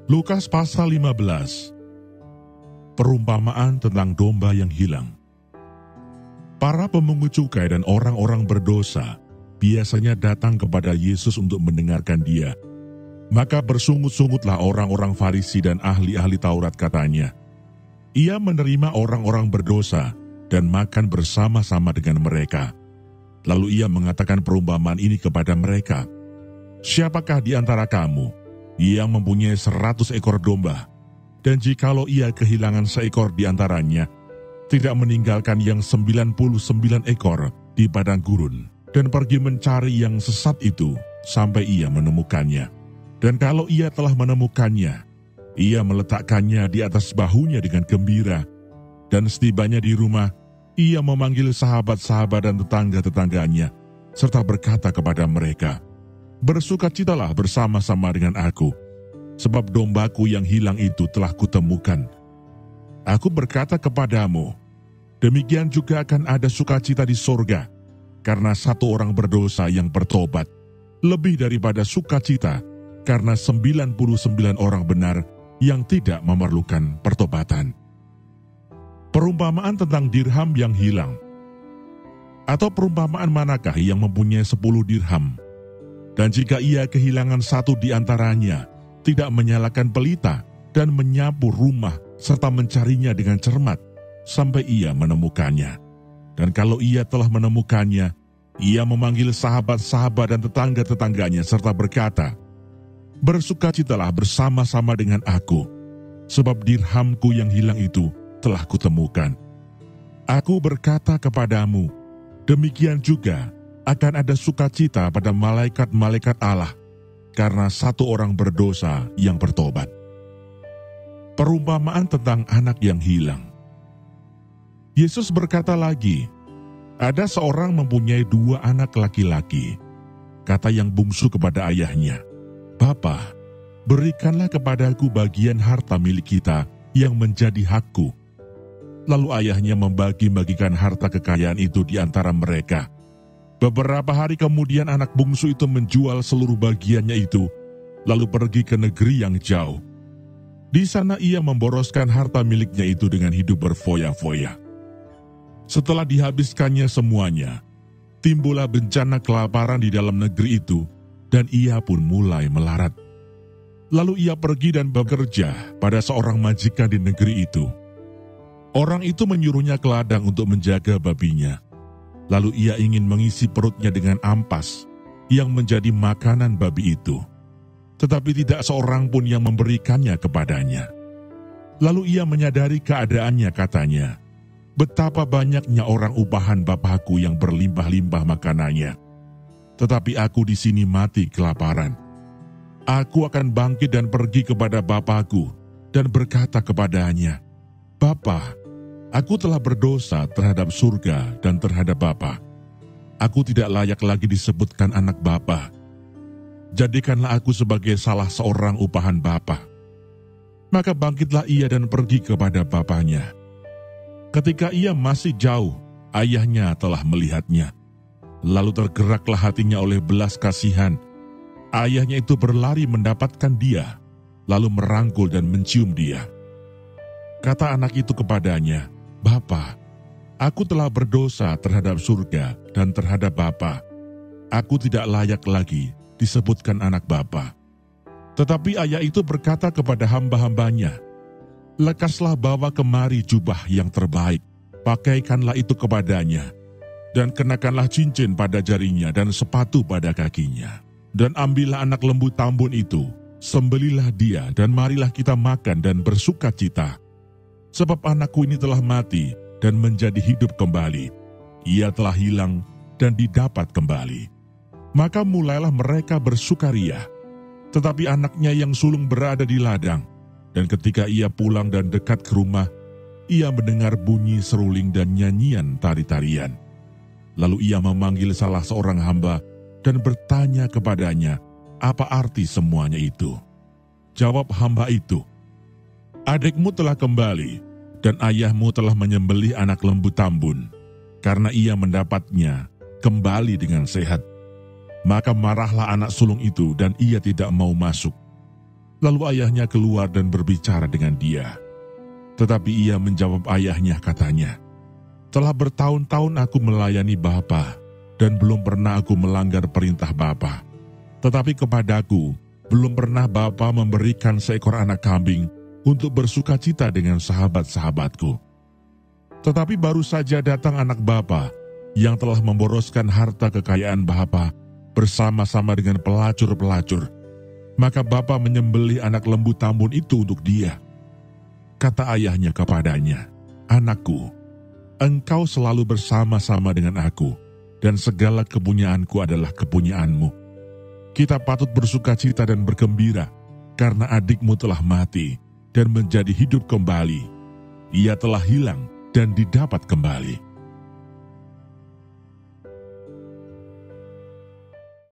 Lukas pasal 15. Perumpamaan tentang domba yang hilang. Para pemungut cukai dan orang-orang berdosa biasanya datang kepada Yesus untuk mendengarkan dia. Maka bersungut-sungutlah orang-orang Farisi dan ahli-ahli Taurat katanya. Ia menerima orang-orang berdosa dan makan bersama-sama dengan mereka. Lalu ia mengatakan perumpamaan ini kepada mereka. Siapakah di antara kamu yang mempunyai 100 ekor domba, dan jikalau ia kehilangan seekor di antaranya, tidak meninggalkan yang 99 ekor di padang gurun, dan pergi mencari yang sesat itu sampai ia menemukannya. Dan kalau ia telah menemukannya, ia meletakkannya di atas bahunya dengan gembira, dan setibanya di rumah, ia memanggil sahabat-sahabat dan tetangga-tetangganya, serta berkata kepada mereka, "Bersukacitalah bersama-sama dengan aku, sebab dombaku yang hilang itu telah kutemukan. Aku berkata kepadamu, demikian juga akan ada sukacita di sorga, karena satu orang berdosa yang bertobat, lebih daripada sukacita karena 99 orang benar yang tidak memerlukan pertobatan." Perumpamaan tentang dirham yang hilang. Atau perumpamaan manakah yang mempunyai 10 dirham? Dan jika ia kehilangan satu di antaranya, tidak menyalakan pelita dan menyapu rumah serta mencarinya dengan cermat sampai ia menemukannya. Dan kalau ia telah menemukannya, ia memanggil sahabat-sahabat dan tetangga-tetangganya serta berkata, "Bersukacitalah bersama-sama dengan aku, sebab dirhamku yang hilang itu telah kutemukan." Aku berkata kepadamu, demikian juga akan ada sukacita pada malaikat-malaikat Allah karena satu orang berdosa yang bertobat. Perumpamaan tentang anak yang hilang. Yesus berkata lagi, ada seorang mempunyai 2 anak laki-laki. Kata yang bungsu kepada ayahnya, "Bapa, berikanlah kepadaku bagian harta milik kita yang menjadi hakku." Lalu ayahnya membagi-bagikan harta kekayaan itu di antara mereka. Beberapa hari kemudian anak bungsu itu menjual seluruh bagiannya itu, lalu pergi ke negeri yang jauh. Di sana ia memboroskan harta miliknya itu dengan hidup berfoya-foya. Setelah dihabiskannya semuanya, timbullah bencana kelaparan di dalam negeri itu, dan ia pun mulai melarat. Lalu ia pergi dan bekerja pada seorang majikan di negeri itu. Orang itu menyuruhnya ke ladang untuk menjaga babinya. Lalu ia ingin mengisi perutnya dengan ampas yang menjadi makanan babi itu. Tetapi tidak seorang pun yang memberikannya kepadanya. Lalu ia menyadari keadaannya, katanya, "Betapa banyaknya orang upahan bapakku yang berlimpah-limpah makanannya. Tetapi aku di sini mati kelaparan. Aku akan bangkit dan pergi kepada bapakku dan berkata kepadanya, Bapa, aku telah berdosa terhadap surga dan terhadap Bapa. Aku tidak layak lagi disebutkan anak Bapa. Jadikanlah aku sebagai salah seorang upahan Bapa." Maka bangkitlah ia dan pergi kepada bapaknya. Ketika ia masih jauh, ayahnya telah melihatnya. Lalu tergeraklah hatinya oleh belas kasihan. Ayahnya itu berlari mendapatkan dia, lalu merangkul dan mencium dia. Kata anak itu kepadanya, "Bapa, aku telah berdosa terhadap surga dan terhadap Bapa. Aku tidak layak lagi disebutkan anak Bapa." Tetapi ayah itu berkata kepada hamba-hambanya, "Lekaslah bawa kemari jubah yang terbaik, pakaikanlah itu kepadanya, dan kenakanlah cincin pada jarinya dan sepatu pada kakinya. Dan ambillah anak lembu tambun itu, sembelilah dia, dan marilah kita makan dan bersuka cita. Sebab anakku ini telah mati dan menjadi hidup kembali. Ia telah hilang dan didapat kembali." Maka mulailah mereka bersukaria. Tetapi anaknya yang sulung berada di ladang, dan ketika ia pulang dan dekat ke rumah, ia mendengar bunyi seruling dan nyanyian tari-tarian. Lalu ia memanggil salah seorang hamba dan bertanya kepadanya, apa arti semuanya itu. Jawab hamba itu, "Adikmu telah kembali, dan ayahmu telah menyembelih anak lembu tambun, karena ia mendapatnya kembali dengan sehat." Maka marahlah anak sulung itu dan ia tidak mau masuk. Lalu ayahnya keluar dan berbicara dengan dia. Tetapi ia menjawab ayahnya, katanya, "Telah bertahun-tahun aku melayani Bapa, dan belum pernah aku melanggar perintah Bapa. Tetapi kepadaku, belum pernah Bapa memberikan seekor anak kambing untuk bersukacita dengan sahabat-sahabatku. Tetapi baru saja datang anak Bapa yang telah memboroskan harta kekayaan Bapa bersama-sama dengan pelacur-pelacur. Maka Bapa menyembelih anak lembu tambun itu untuk dia." Kata ayahnya kepadanya, "Anakku, engkau selalu bersama-sama dengan aku, dan segala kepunyaanku adalah kepunyaanmu. Kita patut bersukacita dan bergembira, karena adikmu telah mati dan menjadi hidup kembali. Ia telah hilang dan didapat kembali."